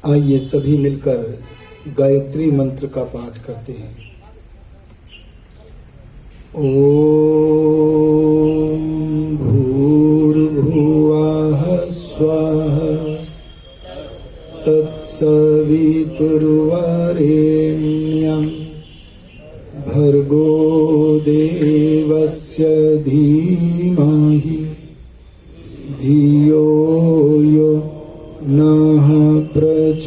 आइए सभी मिलकर गायत्री मंत्र का पाठ करते हैं। ओम भूर्भुवः स्वः तत्सवितुर्वरेण्यं भर्गो देवस्य धीमहि धियो यो नः प्रचोदयात्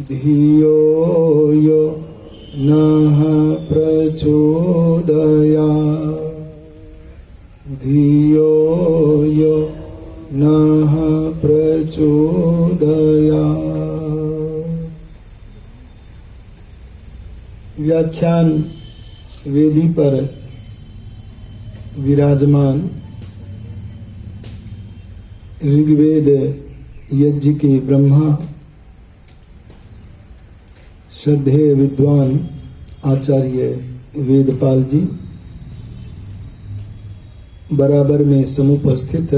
धियो यो नः प्रचोदयात् धियो यो नः प्रचोदयात्। व्याख्यान वेदी पर विराजमान ऋग्वेद यज्ञ के ब्रह्मा श्रद्धेय विद्वान आचार्य वेदपाल जी, बराबर में समुपस्थित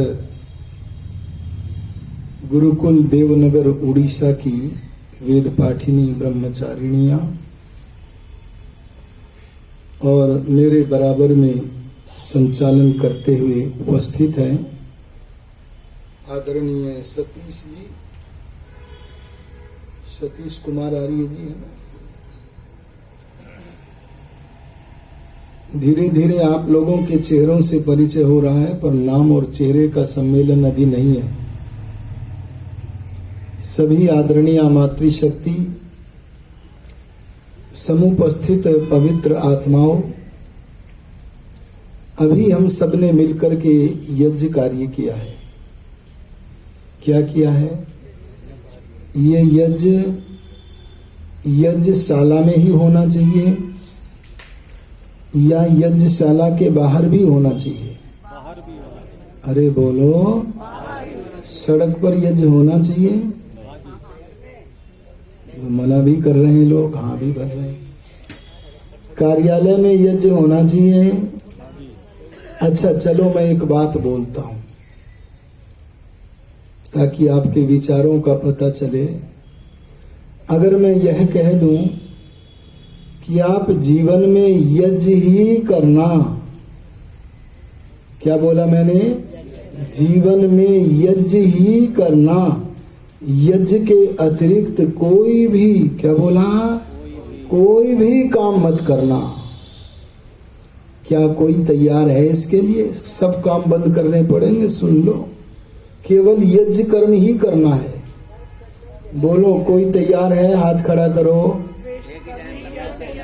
गुरुकुल देवनगर उड़ीसा की वेद पाठिनी ब्रह्मचारिणियां और मेरे बराबर में संचालन करते हुए उपस्थित हैं आदरणीय सतीश जी, सतीश कुमार आर्य जी है। धीरे धीरे आप लोगों के चेहरों से परिचय हो रहा है, पर नाम और चेहरे का सम्मेलन अभी नहीं है। सभी आदरणीय मातृशक्ति, समुपस्थित पवित्र आत्माओं, अभी हम सबने मिलकर के यज्ञ कार्य किया है। क्या किया है? ये यज्ञशाला में ही होना चाहिए या यज्ञशाला के बाहर भी होना चाहिए? अरे बोलो, सड़क पर यज्ञ होना चाहिए? मना भी कर रहे हैं लोग, हाँ भी कर रहे हैं। कार्यालय में यज्ञ होना चाहिए? अच्छा चलो मैं एक बात बोलता हूं ताकि आपके विचारों का पता चले। अगर मैं यह कह दूं कि आप जीवन में यज्ञ ही करना, क्या बोला मैंने? जीवन में यज्ञ ही करना, यज्ञ के अतिरिक्त कोई भी, क्या बोला? कोई भी काम मत करना। क्या कोई तैयार है इसके लिए? सब काम बंद करने पड़ेंगे? सुन लो, केवल यज्ञ कर्म ही करना है। बोलो, कोई तैयार है? हाथ खड़ा करो।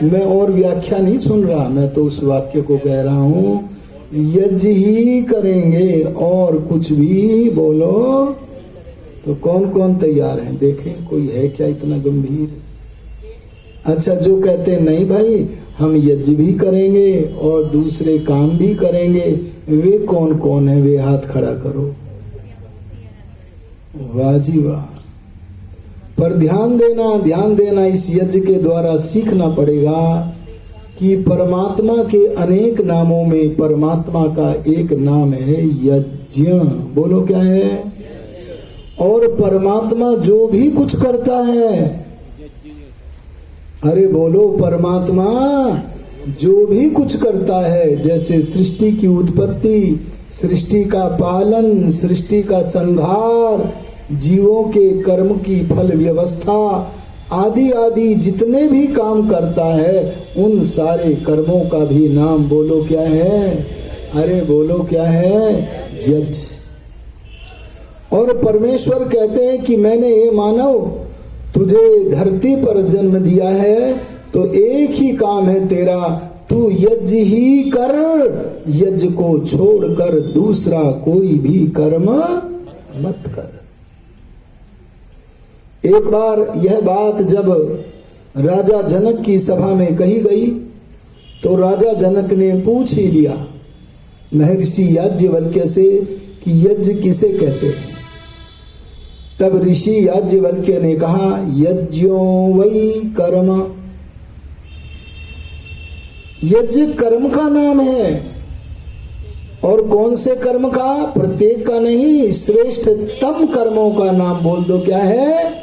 मैं और व्याख्या नहीं सुन रहा, मैं तो उस वाक्य को कह रहा हूं, यज्ञ ही करेंगे और कुछ भी। बोलो, तो कौन कौन तैयार है? देखें कोई है क्या इतना गंभीर? अच्छा, जो कहते नहीं भाई हम यज्ञ भी करेंगे और दूसरे काम भी करेंगे, वे कौन कौन है? वे हाथ खड़ा करो। वाह जी वाह। पर ध्यान देना, इस यज्ञ के द्वारा सीखना पड़ेगा कि परमात्मा के अनेक नामों में परमात्मा का एक नाम है यज्ञ। बोलो, क्या है? और परमात्मा जो भी कुछ करता है, अरे बोलो, परमात्मा जो भी कुछ करता है, जैसे सृष्टि की उत्पत्ति, सृष्टि का पालन, सृष्टि का संहार, जीवों के कर्म की फल व्यवस्था आदि आदि जितने भी काम करता है, उन सारे कर्मों का भी नाम बोलो क्या है? अरे बोलो, क्या है? यज्ञ। और परमेश्वर कहते हैं कि मैंने ये मानव तुझे धरती पर जन्म दिया है, तो एक ही काम है तेरा, तू यज्ञ ही कर, यज्ञ को छोड़कर दूसरा कोई भी कर्म मत कर। एक बार यह बात जब राजा जनक की सभा में कही गई, तो राजा जनक ने पूछ ही लिया महर्षि याज्ञवल्क्य से कि यज्ञ किसे कहते हैं। तब ऋषि याज्ञवल्क्य ने कहा, यज्ञो वै कर्म, यज्ञ कर्म का नाम है। और कौन से कर्म का? प्रत्येक का नहीं, श्रेष्ठतम कर्मों का नाम बोल दो। क्या है?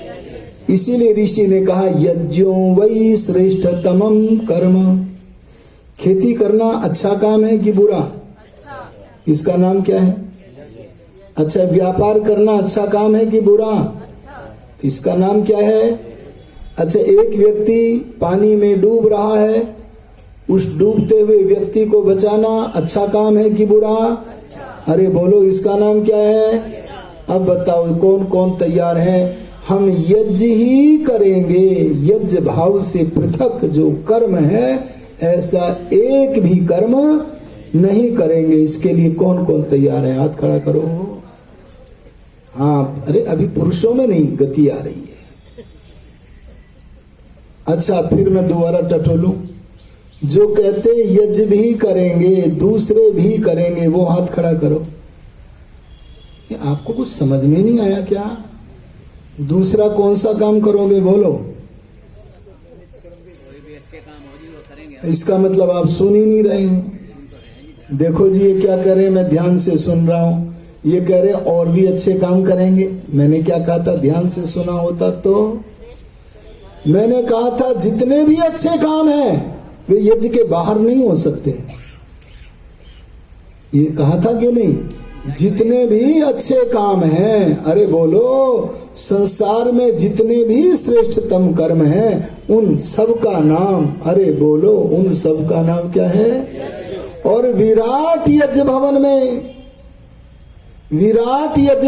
इसीलिए ऋषि ने कहा यज्ञो वै श्रेष्ठतमम कर्म। खेती करना अच्छा काम है कि बुरा? इसका नाम क्या है? अच्छा। व्यापार करना अच्छा काम है कि बुरा? इसका नाम क्या है? अच्छा। एक व्यक्ति पानी में डूब रहा है, उस डूबते हुए व्यक्ति को बचाना अच्छा काम है कि बुरा? अरे बोलो, इसका नाम क्या है? अब बताओ कौन कौन तैयार है? हम यज्ञ ही करेंगे, यज्ञ भाव से पृथक जो कर्म है ऐसा एक भी कर्म नहीं करेंगे। इसके लिए कौन कौन तैयार है? हाथ खड़ा करो। हाँ, अरे अभी पुरुषों में नहीं गति आ रही है। अच्छा, फिर मैं दोबारा टटोलूं। जो कहते यज्ञ भी करेंगे, दूसरे भी करेंगे, वो हाथ खड़ा करो। ये आपको कुछ समझ में नहीं आया क्या? दूसरा कौन सा काम करोगे? बोलो। इसका मतलब आप सुन ही नहीं रहे हैं। देखो जी, ये क्या कह रहे हैं, मैं ध्यान से सुन रहा हूं। ये कह रहे और भी अच्छे काम करेंगे। मैंने क्या कहा था? ध्यान से सुना होता तो मैंने कहा था जितने भी अच्छे काम हैं वे यज्ञ के बाहर नहीं हो सकते। ये कहा था कि नहीं? जितने भी अच्छे काम हैं, अरे बोलो, संसार में जितने भी श्रेष्ठतम कर्म हैं उन सब का नाम, अरे बोलो, उन सब का नाम क्या है? और विराट यज्ञ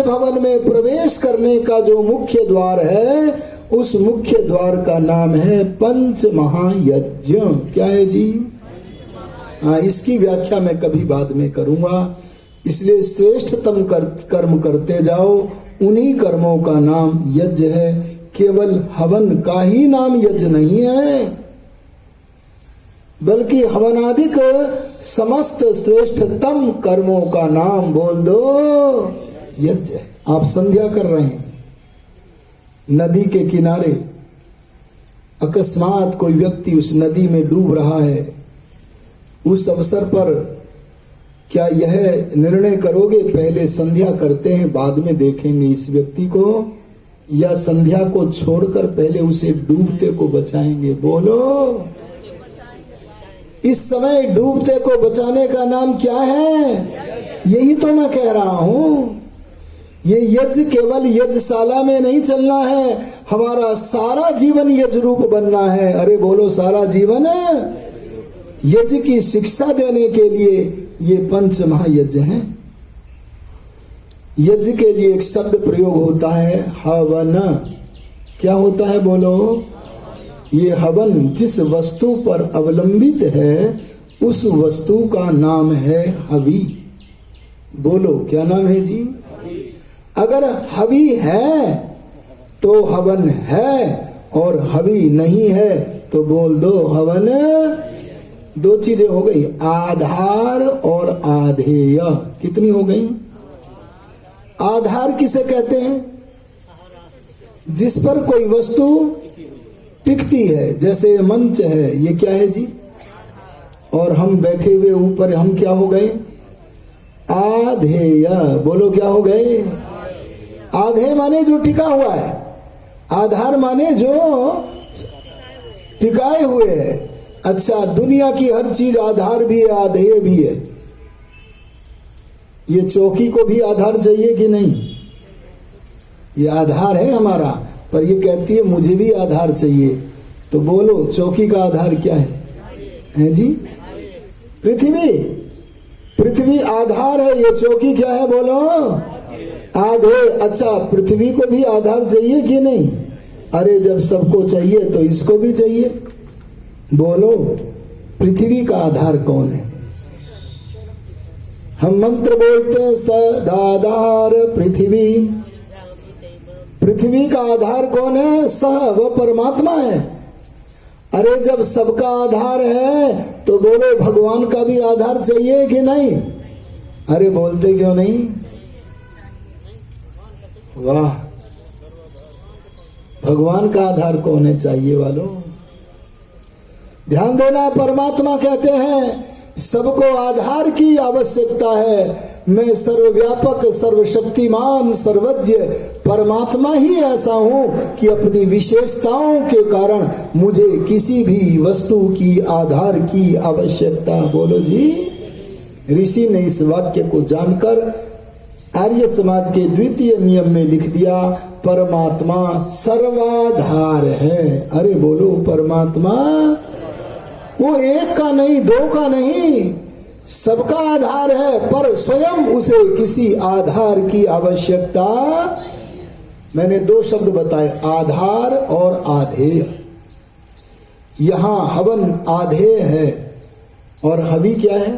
भवन में प्रवेश करने का जो मुख्य द्वार है, उस मुख्य द्वार का नाम है पंच महायज्ञ। क्या है जी? हाँ, इसकी व्याख्या मैं कभी बाद में करूंगा। इसलिए श्रेष्ठतम कर्म करते जाओ, उन्हीं कर्मों का नाम यज्ञ है। केवल हवन का ही नाम यज्ञ नहीं है, बल्कि हवनादिक समस्त श्रेष्ठतम कर्मों का नाम बोल दो यज्ञ है। आप संध्या कर रहे हैं, नदी के किनारे अकस्मात कोई व्यक्ति उस नदी में डूब रहा है। उस अवसर पर क्या यह निर्णय करोगे पहले संध्या करते हैं बाद में देखेंगे इस व्यक्ति को, या संध्या को छोड़कर पहले उसे डूबते को बचाएंगे? बोलो। इस समय डूबते को बचाने का नाम क्या है? यही तो मैं कह रहा हूं। ये यज्ञ केवल यज्ञशाला में नहीं चलना है, हमारा सारा जीवन यज्ञ रूप बनना है। अरे बोलो, सारा जीवन यज्ञ की शिक्षा देने के लिए ये पंच महायज्ञ हैं। यज्ञ के लिए एक शब्द प्रयोग होता है हवन। क्या होता है? बोलो। ये हवन जिस वस्तु पर अवलंबित है उस वस्तु का नाम है हवि। बोलो, क्या नाम है जी? अगर हवि है तो हवन है, और हवि नहीं है तो बोल दो हवन। दो चीजें हो गई, आधार और आधेय। कितनी हो गई? आधार किसे कहते हैं? जिस पर कोई वस्तु टिकती है, जैसे मंच है, ये क्या है जी? और हम बैठे हुए ऊपर, हम क्या हो गए? आधेय। बोलो, क्या हो गए? आधेय माने जो टिका हुआ है, आधार माने जो टिकाए हुए है। अच्छा, दुनिया की हर चीज आधार भी है, आधेय भी है। ये चौकी को भी आधार चाहिए कि नहीं? ये आधार है हमारा, पर ये कहती है मुझे भी आधार चाहिए। तो बोलो, चौकी का आधार क्या है जी? पृथ्वी आधार है, ये चौकी क्या है? बोलो, आधे। अच्छा, पृथ्वी को भी आधार चाहिए कि नहीं? अरे जब सबको चाहिए तो इसको भी चाहिए। बोलो, पृथ्वी का आधार कौन है? हम मंत्र बोलते हैं सदाधार पृथ्वी। पृथ्वी का आधार कौन है? सह, वह परमात्मा है। अरे जब सबका आधार है तो बोलो, भगवान का भी आधार चाहिए कि नहीं? अरे बोलते क्यों नहीं? वाह, भगवान का आधार कौन है? चाहिए वालों, ध्यान देना। परमात्मा कहते हैं सबको आधार की आवश्यकता है। मैं सर्वव्यापक, सर्वशक्तिमान, सर्वज्ञ परमात्मा ही ऐसा हूं कि अपनी विशेषताओं के कारण मुझे किसी भी वस्तु की आधार की आवश्यकता। बोलो जी। ऋषि ने इस वाक्य को जानकर आर्य समाज के द्वितीय नियम में लिख दिया, परमात्मा सर्वाधार है। अरे बोलो, परमात्मा वो एक का नहीं, दो का नहीं, सबका आधार है, पर स्वयं उसे किसी आधार की आवश्यकता। मैंने दो शब्द बताए, आधार और आधेय। यहां हवन आधेय है और हवि क्या है?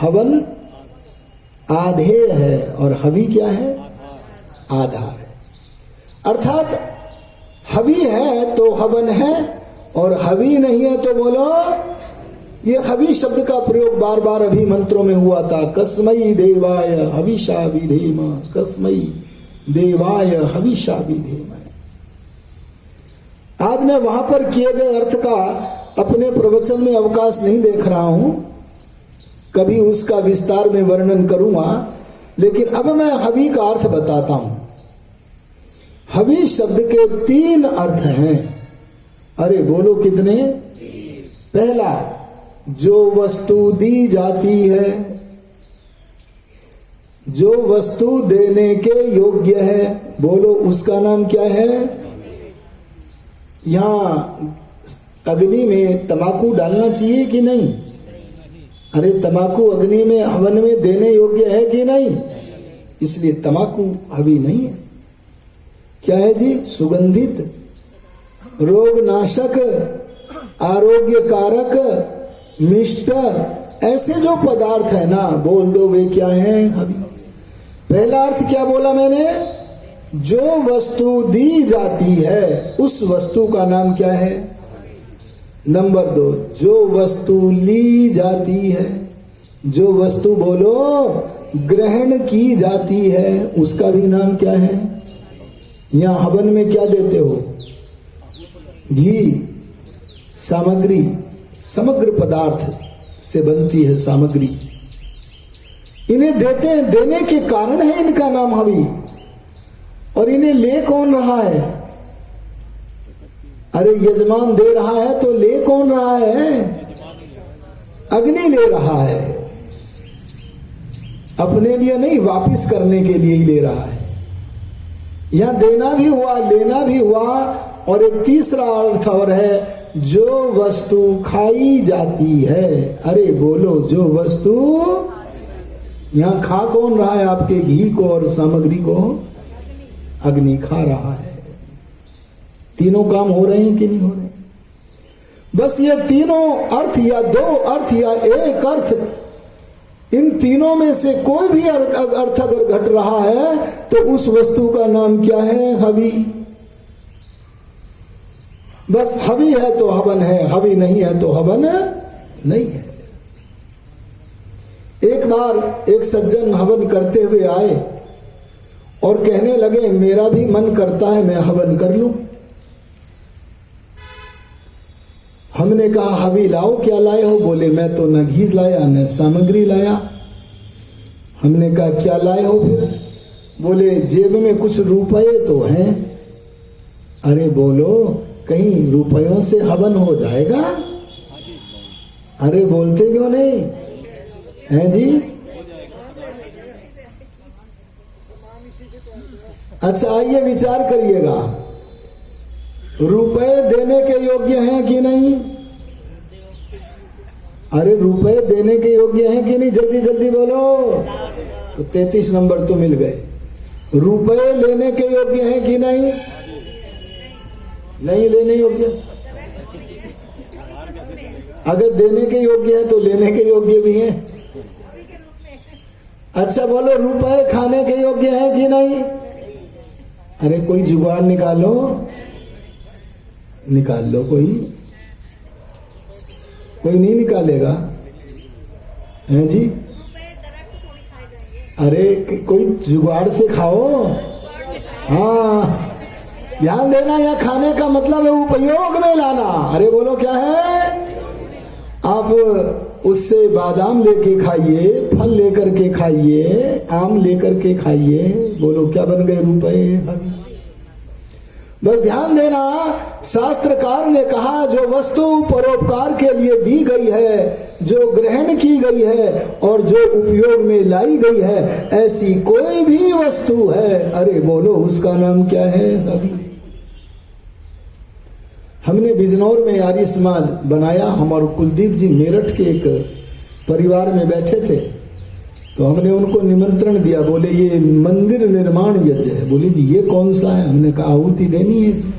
हवन आधेय है और हवि क्या है? आधार है। अर्थात हवि है तो हवन है और हवि नहीं है तो बोलो। ये हवि शब्द का प्रयोग बार बार अभी मंत्रों में हुआ था। कस्मै देवाय हविषा विधेम, कस्मै देवाय हविषा विधेम। आज मैं वहां पर किए गए अर्थ का अपने प्रवचन में अवकाश नहीं देख रहा हूं, कभी उसका विस्तार में वर्णन करूंगा, लेकिन अब मैं हवि का अर्थ बताता हूं। हवि शब्द के 3 अर्थ हैं। अरे बोलो कितने? पहला, जो वस्तु दी जाती है, जो वस्तु देने के योग्य है, बोलो उसका नाम क्या है? यहां अग्नि में तंबाकू डालना चाहिए कि नहीं? अरे तंबाकू अग्नि में, हवन में देने योग्य है कि नहीं? इसलिए तंबाकू हवि नहीं है। क्या है जी? सुगंधित, रोग नाशक, आरोग्य कारक, मिष्ट, ऐसे जो पदार्थ है ना, बोल दो वे क्या है? हवि। पहला अर्थ क्या बोला मैंने? जो वस्तु दी जाती है उस वस्तु का नाम क्या है? नंबर 2, जो वस्तु ली जाती है, जो वस्तु बोलो ग्रहण की जाती है, उसका भी नाम क्या है? यहां हवन में क्या देते हो? घी, सामग्री, समग्र पदार्थ से बनती है सामग्री। इन्हें देते हैं, देने के कारण है इनका नाम हवि। और इन्हें ले कौन रहा है? अरे यजमान दे रहा है तो ले कौन रहा है? अग्नि ले रहा है। अपने लिए नहीं, वापिस करने के लिए ही ले रहा है। यहां देना भी हुआ, लेना भी हुआ। और एक तीसरा अर्थ और है, जो वस्तु खाई जाती है। अरे बोलो, जो वस्तु, यहां खा कौन रहा है? आपके घी को और सामग्री को अग्नि खा रहा है। तीनों काम हो रहे हैं कि नहीं हो रहे? बस ये तीनों अर्थ या 2 अर्थ या 1 अर्थ, इन तीनों में से कोई भी अर्थ अगर घट रहा है तो उस वस्तु का नाम क्या है? हवि। बस हवि है तो हवन है, हवि नहीं है तो हवन नहीं है। एक बार एक सज्जन हवन करते हुए आए और कहने लगे, मेरा भी मन करता है मैं हवन कर लूं। हमने कहा, हवि लाओ, क्या लाए हो? बोले, मैं तो न घी लाया न सामग्री लाया। हमने कहा, क्या लाए हो फिर? बोले, जेब में कुछ रुपए तो हैं। अरे बोलो, कहीं रुपयों से हवन हो जाएगा? अरे बोलते क्यों नहीं हैं जी? अच्छा, आइए विचार करिएगा, रुपए देने के योग्य हैं कि नहीं? अरे रुपए देने के योग्य हैं कि नहीं? जल्दी जल्दी बोलो। तो 33 नंबर तो मिल गए। रुपए लेने के योग्य हैं कि नहीं? नहीं लेने योग्य। अगर देने के योग्य है तो लेने के योग्य भी हैं। अच्छा बोलो, रुपए खाने के योग्य है कि नहीं? अरे कोई जुगाड़ निकालो, निकाल लो। कोई नहीं निकालेगा हैं जी? अरे कोई जुगाड़ से खाओ। हाँ, ध्यान देना, या खाने का मतलब है उपयोग में लाना। अरे बोलो क्या है? आप उससे बादाम लेके खाइए, फल लेकर के खाइए, आम लेकर के खाइए, बोलो क्या बन गए रुपए। बस ध्यान देना, शास्त्रकार ने कहा जो वस्तु परोपकार के लिए दी गई है, जो ग्रहण की गई है और जो उपयोग में लाई गई है, ऐसी कोई भी वस्तु है, अरे बोलो उसका नाम क्या है। अभी हमने बिजनौर में आर्य समाज बनाया, हमारे कुलदीप जी मेरठ के एक परिवार में बैठे थे, तो हमने उनको निमंत्रण दिया, बोले ये मंदिर निर्माण यज्ञ है। बोले जी ये कौन सा है? हमने कहा आहुति देनी है इसमें।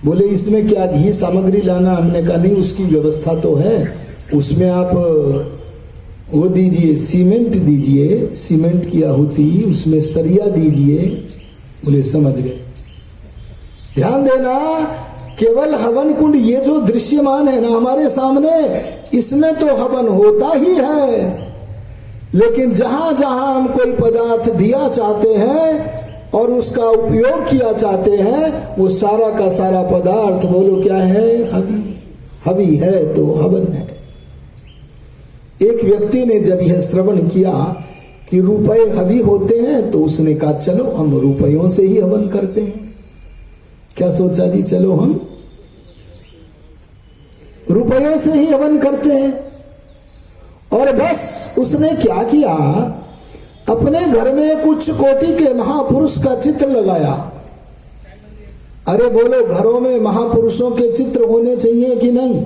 बोले इसमें क्या घी सामग्री लाना? हमने कहा नहीं, उसकी व्यवस्था तो है, उसमें आप वो दीजिए, सीमेंट दीजिए, सीमेंट की आहुति, उसमें सरिया दीजिए। बोले समझ गए। ध्यान देना, केवल हवन कुंड ये जो दृश्यमान है ना हमारे सामने, इसमें तो हवन होता ही है, लेकिन जहां जहां हम कोई पदार्थ दिया चाहते हैं और उसका उपयोग किया चाहते हैं, वो सारा का सारा पदार्थ बोलो क्या है? हवि। हवि है तो हवन है। एक व्यक्ति ने जब यह श्रवण किया कि रुपए हवि होते हैं, तो उसने कहा चलो हम रुपयों से ही हवन करते हैं। क्या सोचा जी? चलो हम रुपयों से ही हवन करते हैं। और बस उसने क्या किया, अपने घर में कुछ कोटि के महापुरुष का चित्र लगाया। अरे बोलो घरों में महापुरुषों के चित्र होने चाहिए कि नहीं?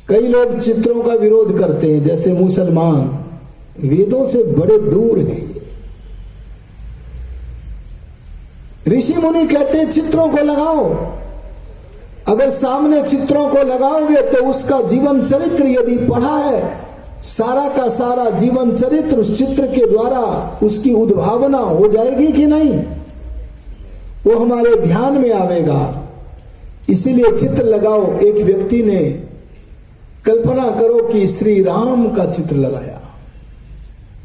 कई लोग चित्रों का विरोध करते हैं, जैसे मुसलमान, वेदों से बड़े दूर हैं। ऋषि मुनि कहते हैं चित्रों को लगाओ। अगर सामने चित्रों को लगाओगे तो उसका जीवन चरित्र यदि पढ़ा है, सारा का सारा जीवन चरित्र उस चित्र के द्वारा उसकी उद्भावना हो जाएगी कि नहीं, वो हमारे ध्यान में आवेगा। इसीलिए चित्र लगाओ। एक व्यक्ति ने कल्पना करो कि श्री राम का चित्र लगाया।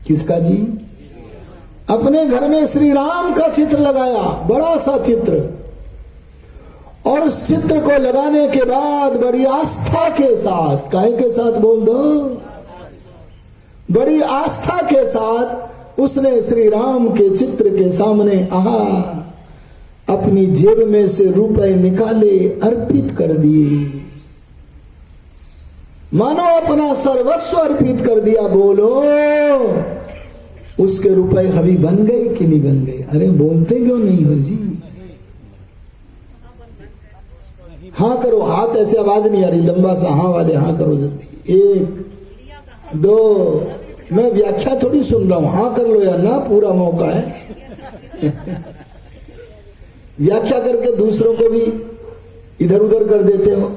किसका जी? अपने घर में श्री राम का चित्र लगाया, बड़ा सा चित्र। और उस चित्र को लगाने के बाद बड़ी आस्था के साथ, काहे के साथ बोल दो, बड़ी आस्था के साथ उसने श्री राम के चित्र के सामने अपनी जेब में से रुपए निकाले, अर्पित कर दिए, मानो अपना सर्वस्व अर्पित कर दिया। बोलो उसके रुपए हवि बन गए कि नहीं बन गए? अरे बोलते क्यों नहीं हो जी? हाँ करो, हाथ ऐसे आवाज नहीं आ रही, लंबा सा हाँ वाले हाँ करो जल्दी। 1 2, मैं व्याख्या थोड़ी सुन रहा हूं, हाँ कर लो यार ना, पूरा मौका है। व्याख्या करके दूसरों को भी इधर उधर कर देते हो।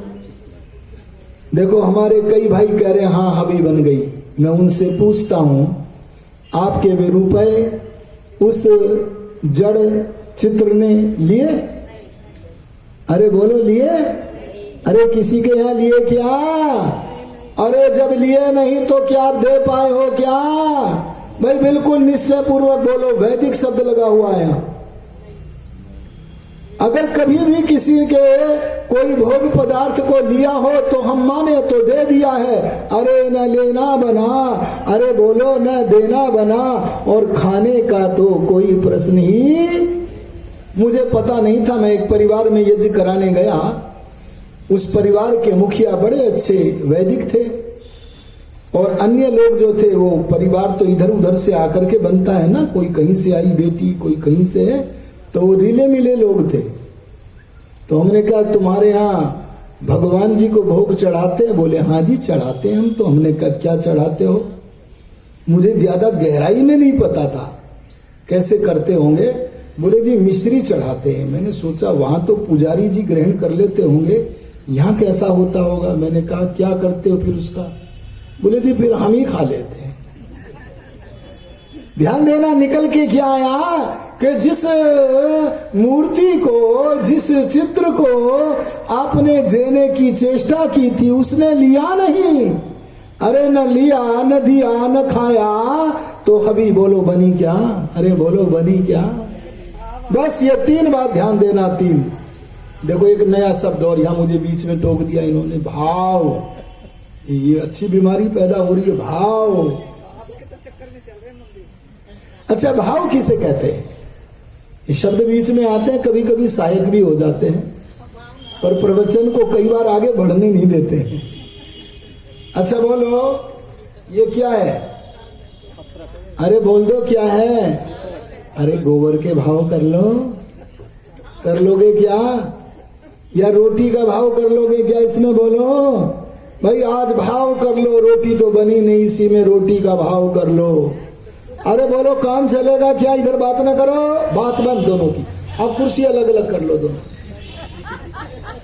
देखो हमारे कई भाई कह रहे हैं हाँ हवि बन गई। मैं उनसे पूछता हूं, आपके वे रुपए उस जड़ चित्र ने लिए? अरे बोलो लिए? अरे किसी के यहां लिए क्या? अरे जब लिए नहीं तो क्या आप दे पाए हो क्या? भाई बिल्कुल निश्चय पूर्वक बोलो, वैदिक शब्द लगा हुआ है यहां। अगर कभी भी किसी के कोई भोग पदार्थ को लिया हो तो हम माने तो दे दिया है। अरे न लेना बना, अरे बोलो न देना बना, और खाने का तो कोई प्रश्न ही। मुझे पता नहीं था, मैं एक परिवार में यज्ञ कराने गया। उस परिवार के मुखिया बड़े अच्छे वैदिक थे, और अन्य लोग जो थे, वो परिवार तो इधर उधर से आकर के बनता है ना, कोई कहीं से आई बेटी, कोई कहीं से है, तो वो रिले मिले लोग थे। तो हमने कहा तुम्हारे यहाँ भगवान जी को भोग चढ़ाते हैं? बोले हाँ जी चढ़ाते हैं हम। तो हमने कहा क्या चढ़ाते हो? मुझे ज्यादा गहराई में नहीं पता था कैसे करते होंगे। बोले जी मिश्री चढ़ाते हैं। मैंने सोचा वहां तो पुजारी जी ग्रहण कर लेते होंगे, यहाँ कैसा होता होगा। मैंने कहा क्या करते हो फिर उसका? बोले जी फिर हम ही खा लेते हैं। ध्यान देना, निकल के क्या आया कि जिस मूर्ति को, जिस चित्र को आपने देने की चेष्टा की थी, उसने लिया नहीं। अरे न लिया, न दिया, न खाया, तो हवि बोलो बनी क्या? अरे बोलो बनी क्या? बस ये 3 बात ध्यान देना। 3 देखो एक नया शब्द और यहां मुझे बीच में टोक दिया इन्होंने, भाव। ये अच्छी बीमारी पैदा हो रही है, भाव। अच्छा, भाव किसे कहते हैं? ये शब्द बीच में आते हैं, कभी कभी सहायक भी हो जाते हैं, पर प्रवचन को कई बार आगे बढ़ने नहीं देते हैं। अच्छा बोलो, ये क्या है? अरे बोल दो क्या है? अरे गोबर के भाव कर लो। कर लोगे क्या? या रोटी का भाव कर लोगे क्या? इसमें बोलो भाई, आज भाव कर लो, रोटी तो बनी नहीं, इसी में रोटी का भाव कर लो। अरे बोलो, काम चलेगा क्या? इधर बात ना करो, बात बंद दोनों की। अब कुर्सी अलग अलग कर लो दोनों।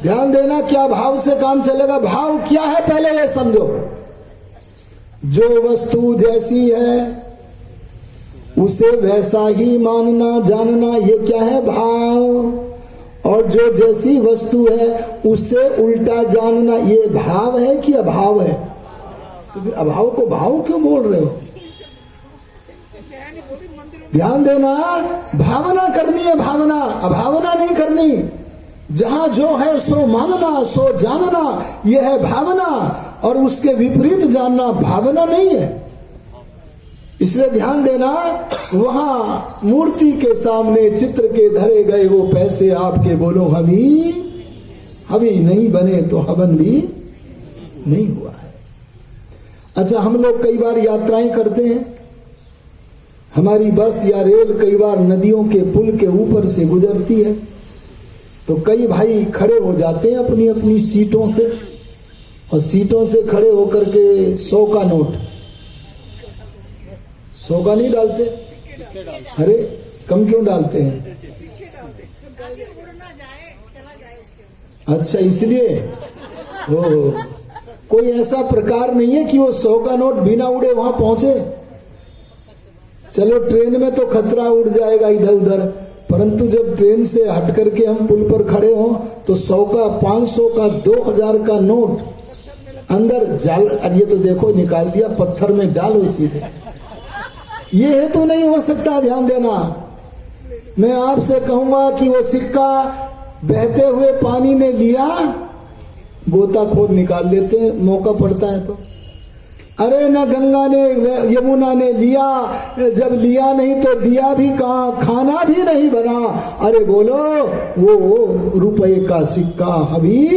ध्यान देना, क्या भाव से काम चलेगा? भाव क्या है पहले ये समझो। जो वस्तु जैसी है उसे वैसा ही मानना जानना, ये क्या है? भाव। और जो जैसी वस्तु है उससे उल्टा जानना, ये भाव है कि अभाव है? तो फिर अभाव को भाव क्यों बोल रहे हो? ध्यान देना, भावना करनी है, भावना, अभावना नहीं करनी। जहां जो है सो मानना, सो जानना, यह है भावना, और उसके विपरीत जानना भावना नहीं है। इसलिए ध्यान देना, वहां मूर्ति के सामने चित्र के धरे गए वो पैसे आपके, बोलो हवी हवी नहीं बने तो हवन भी नहीं हुआ है। अच्छा, हम लोग कई बार यात्राएं करते हैं, हमारी बस या रेल कई बार नदियों के पुल के ऊपर से गुजरती है, तो कई भाई खड़े हो जाते हैं अपनी अपनी सीटों से, और सीटों से खड़े होकर के 100 का नोट, 100 का नहीं डालते? अरे कम क्यों डालते हैं? अच्छा, इसलिए कोई ऐसा प्रकार नहीं है कि वो 100 का नोट बिना उड़े वहां पहुंचे। चलो ट्रेन में तो खतरा उड़ जाएगा इधर उधर, परंतु जब ट्रेन से हट करके हम पुल पर खड़े हों तो 100 का, 500 का, 2000 का नोट अंदर जाल, ये तो देखो निकाल दिया, पत्थर में डालो सीधे। ये है तो नहीं हो सकता। ध्यान देना, मैं आपसे कहूंगा कि वो सिक्का बहते हुए पानी ने लिया, गोताखोर निकाल लेते हैं मौका पड़ता है तो। अरे न गंगा ने यमुना ने लिया, जब लिया नहीं तो दिया भी कहाँ, खाना भी नहीं बना। अरे बोलो, वो रुपए का सिक्का अभी।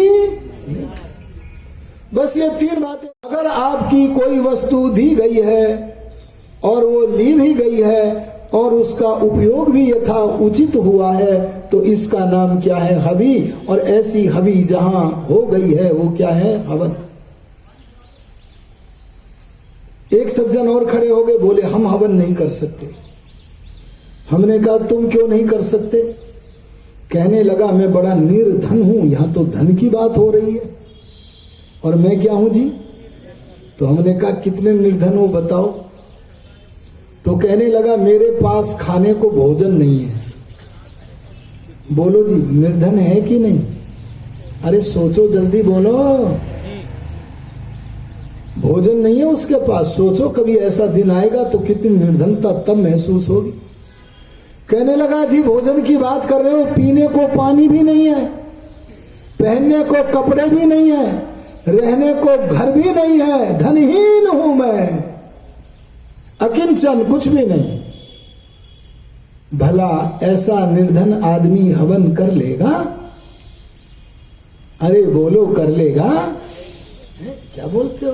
बस ये 3 बातें। अगर आपकी कोई वस्तु दी गई है और वो ली भी गई है और उसका उपयोग भी यथा उचित हुआ है, तो इसका नाम क्या है? हवि। और ऐसी हवि जहां हो गई है वो क्या है? हवन। एक सज्जन और खड़े हो गए, बोले हम हवन नहीं कर सकते। हमने कहा तुम क्यों नहीं कर सकते? कहने लगा मैं बड़ा निर्धन हूं, यहां तो धन की बात हो रही है, और मैं क्या हूं जी? तो हमने कहा कितने निर्धन हो बताओ? तो कहने लगा मेरे पास खाने को भोजन नहीं है। बोलो जी, निर्धन है कि नहीं? अरे सोचो जल्दी, बोलो। भोजन नहीं है उसके पास। सोचो कभी ऐसा दिन आएगा तो कितनी निर्धनता तब महसूस होगी। कहने लगा जी भोजन की बात कर रहे हो, पीने को पानी भी नहीं है, पहनने को कपड़े भी नहीं है, रहने को घर भी नहीं है, धनहीन हूं मैं, अकिंचन, कुछ भी नहीं। भला ऐसा निर्धन आदमी हवन कर लेगा? अरे बोलो, कर लेगा? क्या बोलते हो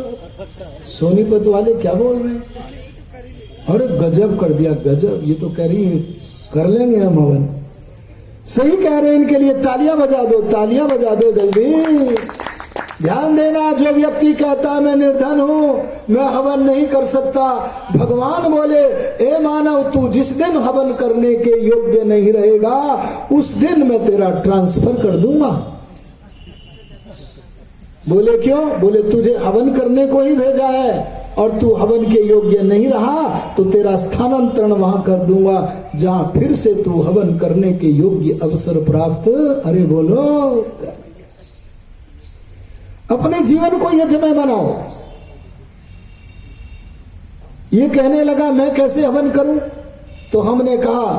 सोनीपत वाले, क्या बोल रहे हैं? अरे गजब कर दिया, गजब। ये तो कह रही है कर लेंगे हम हवन। सही कह रहे हैं, इनके लिए तालियां बजा दो, तालियां बजा दो जल्दी। ध्यान देना, जो व्यक्ति कहता है मैं निर्धन हूं, मैं हवन नहीं कर सकता, भगवान बोले ए मानव, तू जिस दिन हवन करने के योग्य नहीं रहेगा उस दिन मैं तेरा ट्रांसफर कर दूंगा। बोले क्यों? बोले तुझे हवन करने को ही भेजा है और तू हवन के योग्य नहीं रहा तो तेरा स्थानांतरण वहां कर दूंगा जहां फिर से तू हवन करने के योग्य अवसर प्राप्त। अरे बोलो, अपने जीवन को यज्ञमय बनाओ। ये कहने लगा मैं कैसे हवन करूं? तो हमने कहा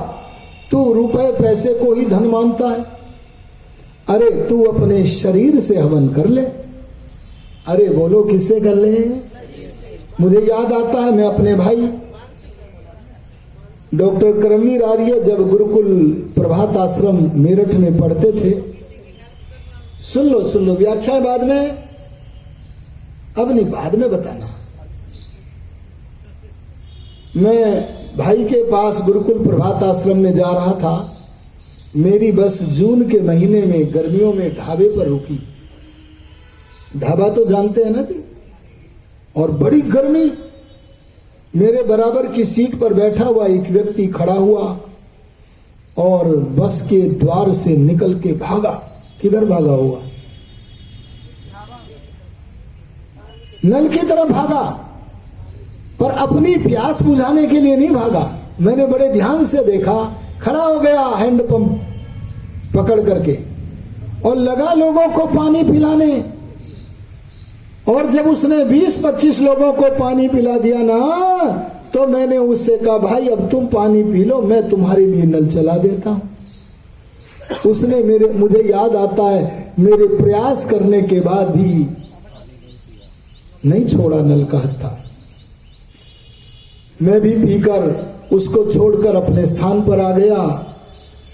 तू रुपए पैसे को ही धन मानता है, अरे तू अपने शरीर से हवन कर ले। अरे बोलो किससे कर ले? मुझे याद आता है, मैं अपने भाई डॉक्टर करमवीर आर्य जब गुरुकुल प्रभात आश्रम मेरठ में पढ़ते थे, सुन लो व्याख्या बाद में, अब नहीं बाद में बताना। मैं भाई के पास गुरुकुल प्रभात आश्रम में जा रहा था। मेरी बस जून के महीने में गर्मियों में ढाबे पर रुकी। ढाबा तो जानते हैं ना जी। और बड़ी गर्मी। मेरे बराबर की सीट पर बैठा हुआ एक व्यक्ति खड़ा हुआ और बस के द्वार से निकल के भागा। किधर भागा हुआ? नल की तरफ भागा, पर अपनी प्यास बुझाने के लिए नहीं भागा। मैंने बड़े ध्यान से देखा, खड़ा हो गया हैंडपंप पकड़ करके और लगा लोगों को पानी पिलाने। और जब उसने 20-25 लोगों को पानी पिला दिया ना, तो मैंने उससे कहा, भाई अब तुम पानी पी लो, मैं तुम्हारे लिए नल चला देता हूं। उसने मुझे याद आता है, मेरे प्रयास करने के बाद भी नहीं छोड़ा नल का हत्था। मैं भी पीकर उसको छोड़कर अपने स्थान पर आ गया।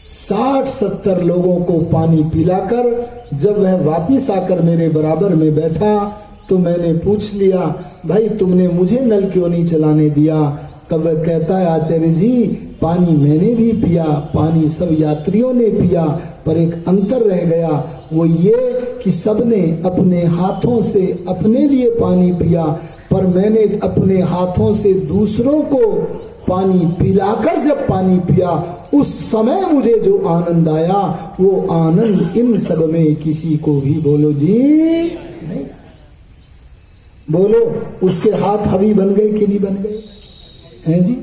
60-70 लोगों को पानी पिलाकर जब वह वापिस आकर मेरे बराबर में बैठा, तो मैंने पूछ लिया, भाई तुमने मुझे नल क्यों नहीं चलाने दिया? तब वह कहता है, आचार्य जी पानी मैंने भी पिया, पानी सब यात्रियों ने पिया, पर एक अंतर रह गया, वो ये कि सबने अपने हाथों से अपने लिए पानी पिया, पर मैंने अपने हाथों से दूसरों को पानी पिलाकर जब पानी पिया, उस समय मुझे जो आनंद आया, वो आनंद इन सब में किसी को भी बोलो जी नहीं। बोलो उसके हाथ हवी बन गए कि नहीं बन गए हैं जी?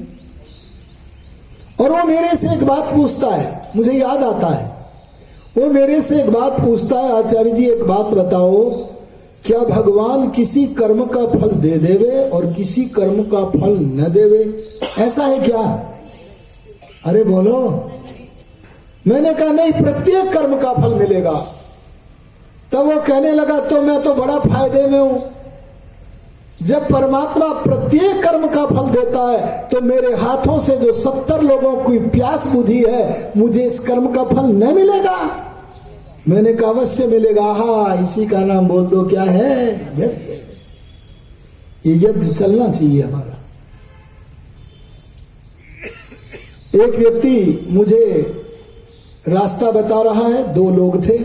और वो मेरे से एक बात पूछता है, मुझे याद आता है, वो मेरे से एक बात पूछता है, आचार्य जी एक बात बताओ, क्या भगवान किसी कर्म का फल दे देवे और किसी कर्म का फल न देवे, ऐसा है क्या? अरे बोलो। मैंने कहा नहीं, प्रत्येक कर्म का फल मिलेगा। तब वो कहने लगा, तो मैं तो बड़ा फायदे में हूं। जब परमात्मा प्रत्येक कर्म का फल देता है, तो मेरे हाथों से जो 70 लोगों की प्यास बुझी है, मुझे इस कर्म का फल न मिलेगा? मैंने कहा अवश्य मिलेगा। हाँ, इसी का नाम बोल दो, क्या है? यज्ञ। ये यज्ञ चलना चाहिए हमारा। एक व्यक्ति मुझे रास्ता बता रहा है, 2 लोग थे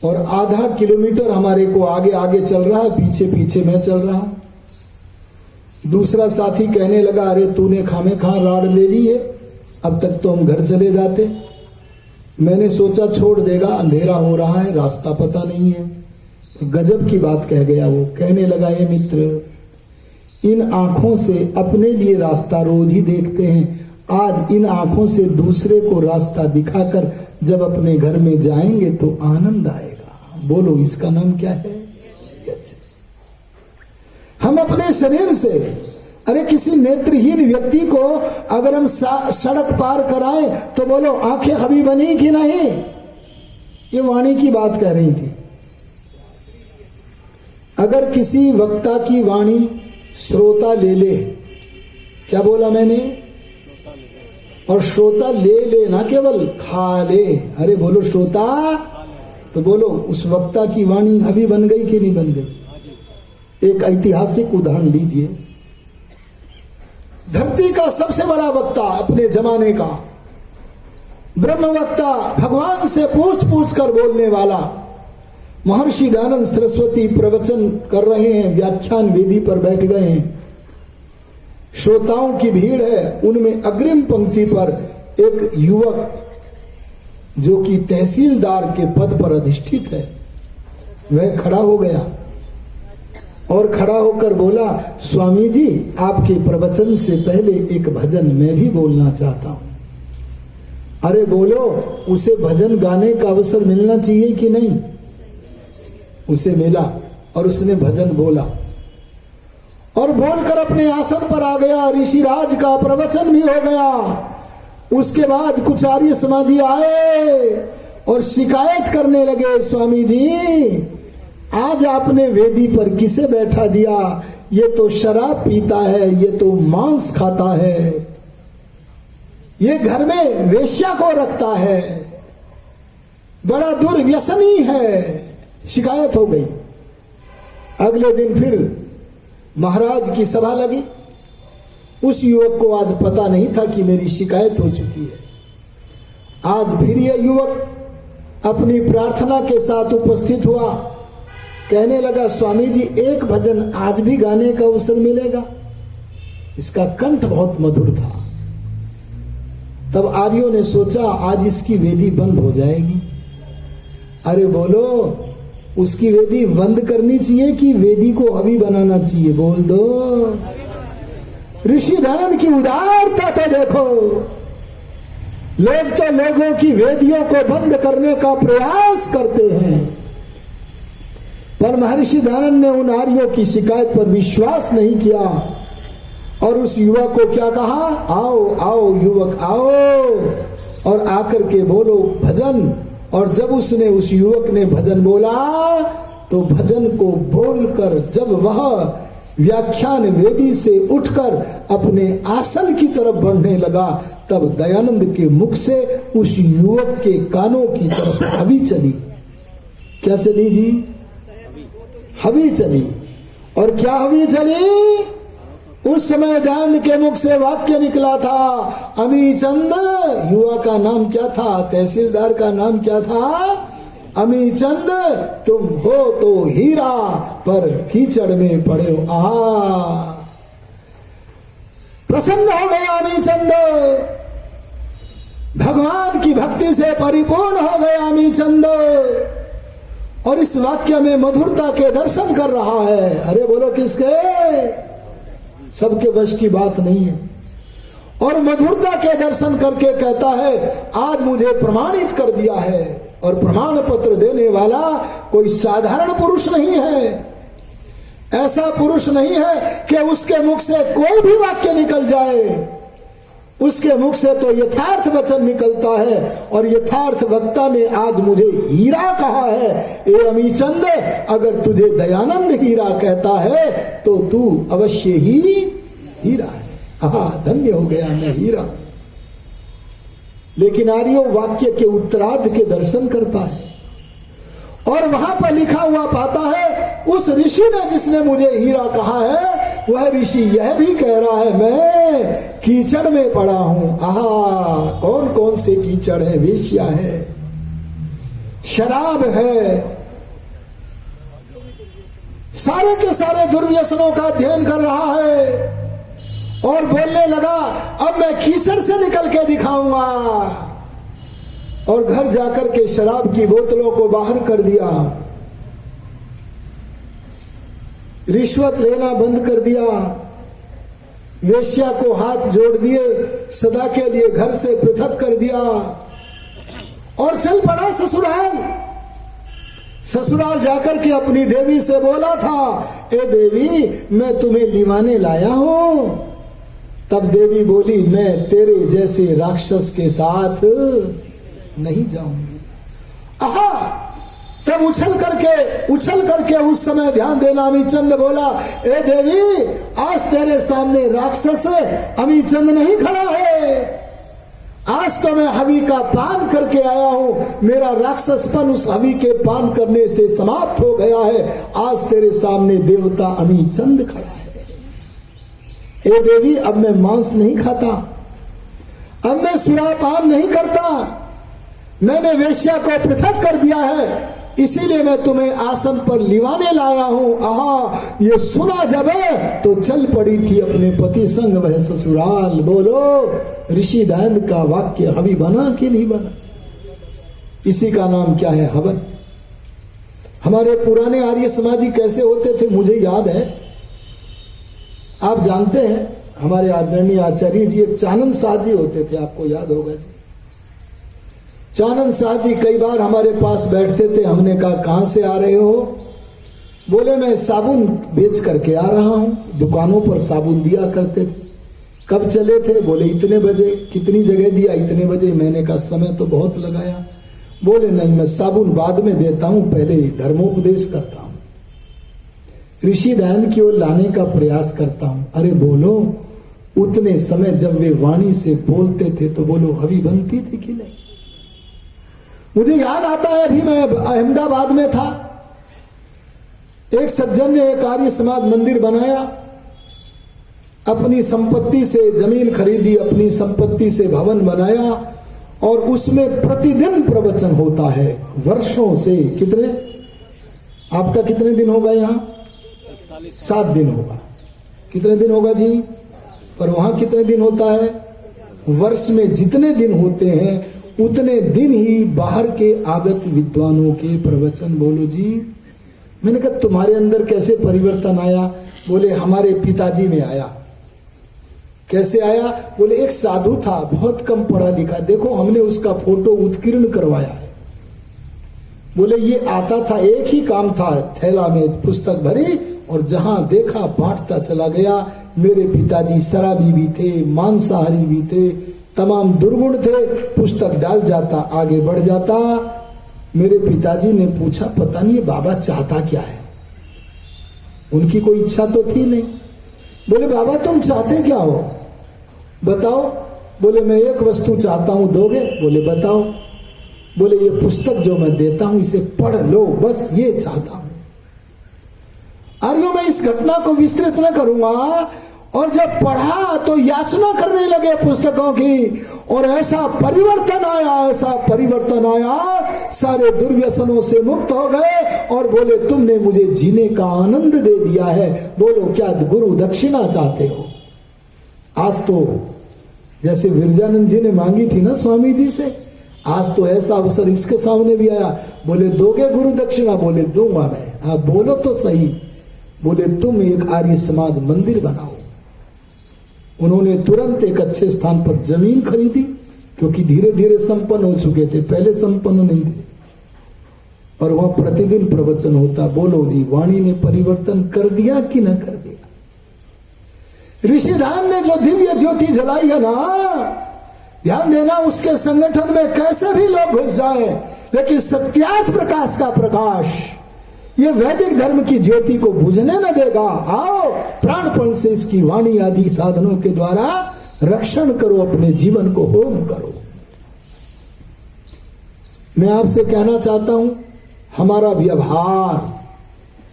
और आधा किलोमीटर हमारे को आगे आगे चल रहा है, पीछे पीछे मैं चल रहा हूं। दूसरा साथी कहने लगा, अरे तूने खामे खा राड ले ली है, अब तक तो हम घर चले जाते। मैंने सोचा छोड़ देगा, अंधेरा हो रहा है, रास्ता पता नहीं है। गजब की बात कह गया वो। कहने लगा, ये मित्र, इन आंखों से अपने लिए रास्ता रोज ही देखते हैं, आज इन आंखों से दूसरे को रास्ता दिखाकर जब अपने घर में जाएंगे तो आनंद आएगा। बोलो इसका नाम क्या है? हम अपने शरीर से, अरे किसी नेत्रहीन व्यक्ति को अगर हम सड़क पार कराएं तो बोलो आंखें हबी बनी कि नहीं? ये वाणी की बात कह रही थी। अगर किसी वक्ता की वाणी श्रोता ले ले, क्या बोला मैंने? और श्रोता ले ले, ना केवल खा ले। अरे बोलो श्रोता, तो बोलो उस वक्ता की वाणी हबी बन गई कि नहीं बन गई? एक ऐतिहासिक उदाहरण लीजिए। धरती का सबसे बड़ा वक्ता अपने जमाने का, ब्रह्म वक्ता, भगवान से पूछ पूछ कर बोलने वाला महर्षि दयानंद सरस्वती प्रवचन कर रहे हैं, व्याख्यान वेदी पर बैठ गए हैं। श्रोताओं की भीड़ है, उनमें अग्रिम पंक्ति पर एक युवक जो कि तहसीलदार के पद पर अधिष्ठित है, वह खड़ा हो गया और खड़ा होकर बोला, स्वामी जी आपके प्रवचन से पहले एक भजन मैं भी बोलना चाहता हूं। अरे बोलो, उसे भजन गाने का अवसर मिलना चाहिए कि नहीं? उसे मिला और उसने भजन बोला और बोलकर अपने आसन पर आ गया। ऋषिराज का प्रवचन भी हो गया। उसके बाद कुछ आर्य समाजी आए, और शिकायत करने लगे, स्वामी जी आज आपने वेदी पर किसे बैठा दिया? ये तो शराब पीता है, ये तो मांस खाता है, ये घर में वेश्या को रखता है, बड़ा दुर्व्यसनी है। शिकायत हो गई। अगले दिन फिर महाराज की सभा लगी। उस युवक को आज पता नहीं था कि मेरी शिकायत हो चुकी है। आज फिर यह युवक अपनी प्रार्थना के साथ उपस्थित हुआ। कहने लगा, स्वामी जी एक भजन आज भी गाने का अवसर मिलेगा। इसका कंठ बहुत मधुर था। तब आर्यों ने सोचा आज इसकी वेदी बंद हो जाएगी। अरे बोलो, उसकी वेदी बंद करनी चाहिए कि वेदी को हवी बनाना चाहिए? बोल दो। ऋषि धनन की उदारता तो देखो। लोग तो लोगों की वेदियों को बंद करने का प्रयास करते हैं, पर महर्षि धनन ने उन आर्यों की शिकायत पर विश्वास नहीं किया और उस युवक को क्या कहा? आओ आओ युवक आओ, और आकर के बोलो भजन। और जब उसने उस युवक ने भजन बोला तो भजन को बोलकर जब वह व्याख्यान वेदी से उठकर अपने आसन की तरफ बढ़ने लगा, तब दयानंद के मुख से उस युवक के कानों की तरफ हवी चली। क्या चली जी? हवी चली। और क्या हवी चली? उस समय दयानंद के मुख से वाक्य निकला था, अमी चंद। युवा का नाम क्या था? तहसीलदार का नाम क्या था? अमी चंद, तुम हो तो हीरा पर कीचड़ में पड़े हो। आहा, प्रसन्न हो गया अमी चंद, भगवान की भक्ति से परिपूर्ण हो गया अमी चंद, और इस वाक्य में मधुरता के दर्शन कर रहा है। अरे बोलो किसके? सबके वश की बात नहीं है। और मधुरता के दर्शन करके कहता है, आज मुझे प्रमाणित कर दिया है। और प्रमाण पत्र देने वाला कोई साधारण पुरुष नहीं है। ऐसा पुरुष नहीं है कि उसके मुख से कोई भी वाक्य निकल जाए। उसके मुख से तो यथार्थ वचन निकलता है, और यथार्थ वक्ता ने आज मुझे हीरा कहा है। ए अमीचंद, अगर तुझे दयानंद हीरा कहता है तो तू अवश्य ही हीरा है। आहा, धन्य हो गया मैं हीरा। लेकिन आर्यो वाक्य के उत्तरार्ध के दर्शन करता है और वहां पर लिखा हुआ पाता है, उस ऋषि ने जिसने मुझे हीरा कहा है वह ऋषि यह भी कह रहा है मैं कीचड़ में पड़ा हूं। आहा, कौन कौन से कीचड़ है? वेश्या है, शराब है, सारे के सारे दुर्व्यसनों का अध्ययन कर रहा है। और बोलने लगा, अब मैं कीचड़ से निकल के दिखाऊंगा। और घर जाकर के शराब की बोतलों को बाहर कर दिया, रिश्वत लेना बंद कर दिया, वेश्या को हाथ जोड़ दिए, सदा के लिए घर से पृथक कर दिया और चल पड़ा ससुराल। ससुराल जाकर के अपनी देवी से बोला था, ए देवी मैं तुम्हें लिवाने लाया हूं। तब देवी बोली, मैं तेरे जैसे राक्षस के साथ नहीं जाऊंगी। आहा, तब उछल करके उस समय ध्यान देना। अमीचंद बोला, ए देवी आज तेरे सामने राक्षस अमीचंद नहीं खड़ा है। आज तो मैं हवि का पान करके आया हूं। मेरा राक्षसपन उस हवि के पान करने से समाप्त हो गया है। आज तेरे सामने देवता अमीचंद खड़ा है। ए देवी, अब मैं मांस नहीं खाता, अब मैं सुरापान नहीं करता। मैंने वेश्या को पृथक कर दिया है, इसीलिए मैं तुम्हें आसन पर लिवाने लाया हूं। आहा, ये सुना जब तो चल पड़ी थी अपने पति संग वह ससुराल। बोलो, ऋषि दयानंद का वाक्य हवि बना कि नहीं बना? इसी का नाम क्या है? हवन। हमारे पुराने आर्य समाजी कैसे होते थे मुझे याद है। आप जानते हैं, हमारे आदरणीय आचार्य जी एक चानन शाह जी होते थे, आपको याद होगा। चानन शाह जी कई बार हमारे पास बैठते थे। हमने कहा, कहां से आ रहे हो? बोले, मैं साबुन बेच करके आ रहा हूं। दुकानों पर साबुन दिया करते थे। कब चले थे? बोले, इतने बजे। कितनी जगह दिया? इतने बजे। मैंने कहा, समय तो बहुत लगाया। बोले नहीं, मैं साबुन बाद में देता हूं, पहले धर्मोपदेश करता हूं, ऋषि ध्यान की ओर लाने का प्रयास करता हूं। अरे बोलो, उतने समय जब वे वाणी से बोलते थे तो बोलो हवि बनती थी कि नहीं? मुझे याद आता है, अभी मैं अहमदाबाद में था, एक सज्जन ने एक आर्य समाज मंदिर बनाया, अपनी संपत्ति से जमीन खरीदी, अपनी संपत्ति से भवन बनाया और उसमें प्रतिदिन प्रवचन होता है वर्षों से। कितने, आपका कितने दिन होगा यहां? 7 दिन होगा। कितने दिन होगा जी? पर वहां कितने दिन होता है? वर्ष में जितने दिन होते हैं उतने दिन ही बाहर के आगत विद्वानों के प्रवचन। बोलो जी, मैंने कहा तुम्हारे अंदर कैसे परिवर्तन आया? बोले हमारे पिताजी में आया। कैसे आया? बोले एक साधु था, बहुत कम पढ़ा लिखा, देखो हमने उसका फोटो उत्कीर्ण करवाया है। बोले ये आता था, एक ही काम था, थैला में पुस्तक भरी और जहां देखा बांटता चला गया। मेरे पिताजी शराबी भी थे, मांसाहारी भी थे, तमाम दुर्गुण थे, पुस्तक डाल जाता, आगे बढ़ जाता। मेरे पिताजी ने पूछा पता नहीं ये बाबा चाहता क्या है? उनकी कोई इच्छा तो थी नहीं। बोले बाबा तुम चाहते क्या हो? बताओ। बोले मैं एक वस्तु चाहता हूं, दोगे? बोले बताओ। बोले ये पुस्तक जो मैं देता हूं इसे पढ़ लो, बस ये चाहता हूं। आर्यों, मैं इस घटना को विस्तृत न करूंगा। और जब पढ़ा तो याचना करने लगे पुस्तकों की, और ऐसा परिवर्तन आया, ऐसा परिवर्तन आया, सारे दुर्व्यसनों से मुक्त हो गए और बोले तुमने मुझे जीने का आनंद दे दिया है, बोलो क्या गुरु दक्षिणा चाहते हो? आज तो जैसे विरजानंद जी ने मांगी थी ना स्वामी जी से, आज तो ऐसा अवसर इसके सामने भी आया। बोले दोगे गुरु दक्षिणा? बोले दूंगा मैं। आप बोलो तो सही। बोले तुम एक आर्य समाज मंदिर बनाओ। उन्होंने तुरंत एक अच्छे स्थान पर जमीन खरीदी, क्योंकि धीरे धीरे संपन्न हो चुके थे, पहले संपन्न नहीं थे, और वहां प्रतिदिन प्रवचन होता। बोलो जी, वाणी ने परिवर्तन कर दिया कि न कर दिया? ऋषिधाम ने जो दिव्य ज्योति जलाई है ना, ध्यान देना, उसके संगठन में कैसे भी लोग घुस जाए, लेकिन सत्यार्थ प्रकाश का प्रकाश ये वैदिक धर्म की ज्योति को बुझने न देगा। आओ प्राणपण से इसकी वाणी आदि साधनों के द्वारा रक्षण करो, अपने जीवन को होम करो। मैं आपसे कहना चाहता हूं, हमारा व्यवहार,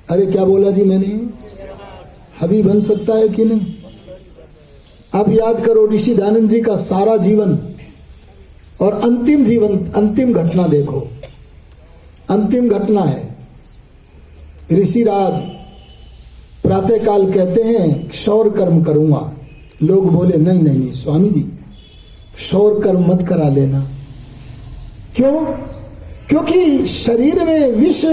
अरे क्या बोला जी मैंने? हबी बन सकता है कि नहीं? आप याद करो ऋषि दयानंद जी का सारा जीवन और अंतिम जीवन, अंतिम घटना देखो। अंतिम घटना है, ऋषिराज प्रातःकाल कहते हैं क्षौर कर्म करूंगा। लोग बोले नहीं नहीं नहीं स्वामी जी, क्षौर कर्म मत करा लेना। क्यों? क्योंकि शरीर में विष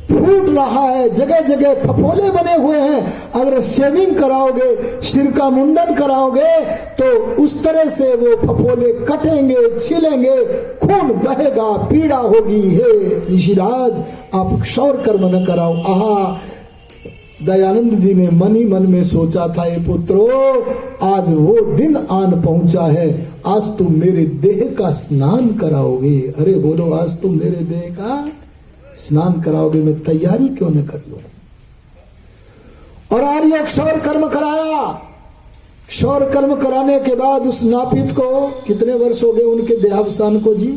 फूट रहा है, जगह जगह फफोले बने हुए हैं। अगर शेविंग कराओगे, सिर का मुंडन कराओगे, तो उस तरह से वो फफोले कटेंगे, छिलेंगे, खून बहेगा, पीड़ा होगी। हे ऋषिराज, आप क्षौर कर्म न कराओ। आहा, दयानंद जी ने मन ही मन में सोचा था, ये पुत्रो आज वो दिन आन पहुंचा है, आज तुम मेरे देह का स्नान कराओगे। अरे बोलो, आज तुम मेरे देह का स्नान कराओगे, मैं तैयारी क्यों न कर लूं? और आर्य क्षौर कर्म कराया। क्षौर कर्म कराने के बाद उस नापित को कितने वर्ष हो गए उनके देहावसान को जी?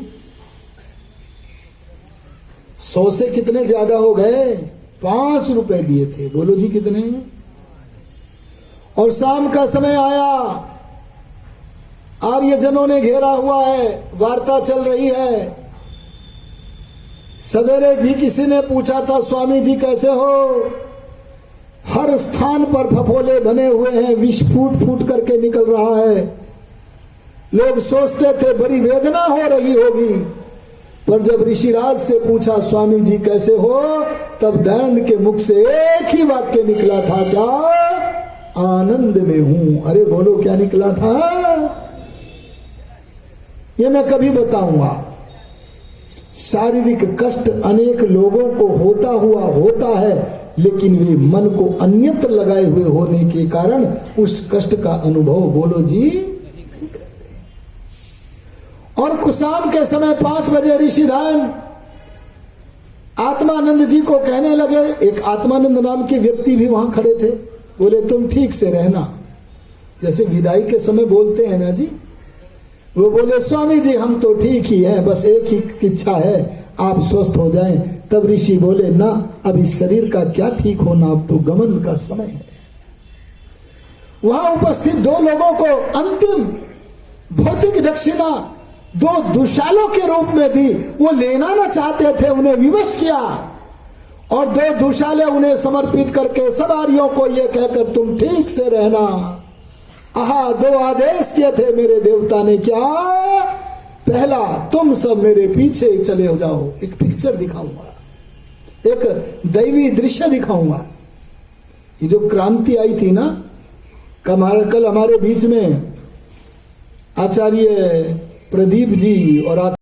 100 से कितने ज्यादा हो गए? 5 रुपए दिए थे। बोलो जी कितने? और शाम का समय आया, आर्यजनों ने घेरा हुआ है, वार्ता चल रही है। सवेरे भी किसी ने पूछा था स्वामी जी कैसे हो? हर स्थान पर फफोले बने हुए हैं, विष फूट फूट करके निकल रहा है। लोग सोचते थे बड़ी वेदना हो रही होगी, पर जब ऋषिराज से पूछा स्वामी जी कैसे हो, तब दयानंद के मुख से एक ही वाक्य निकला था, क्या? आनंद में हूं। अरे बोलो क्या निकला था? ये मैं कभी बताऊंगा। शारीरिक कष्ट अनेक लोगों को होता है, लेकिन वे मन को अन्यत्र लगाए हुए होने के कारण उस कष्ट का अनुभव बोलो जी। और शाम के समय 5 बजे ऋषिधन आत्मानंद जी को कहने लगे। एक आत्मानंद नाम के व्यक्ति भी वहां खड़े थे। बोले तुम ठीक से रहना, जैसे विदाई के समय बोलते हैं ना जी। वो बोले स्वामी जी हम तो ठीक ही हैं, बस एक ही इच्छा है आप स्वस्थ हो जाएं। तब ऋषि बोले ना, अब इस शरीर का क्या ठीक होना, अब तो गमन का समय है। वहां उपस्थित 2 लोगों को अंतिम भौतिक दक्षिणा 2 दुशालों के रूप में दी। वो लेना ना चाहते थे, उन्हें विवश किया और 2 दुशाले उन्हें समर्पित करके सवारियों को ये कहकर तुम ठीक से रहना। 2 आदेश किए थे मेरे देवता ने। क्या? पहला, तुम सब मेरे पीछे चले हो जाओ। एक पिक्चर दिखाऊंगा, एक दैवी दृश्य दिखाऊंगा। ये जो क्रांति आई थी ना, कल हमारे बीच में आचार्य प्रदीप जी और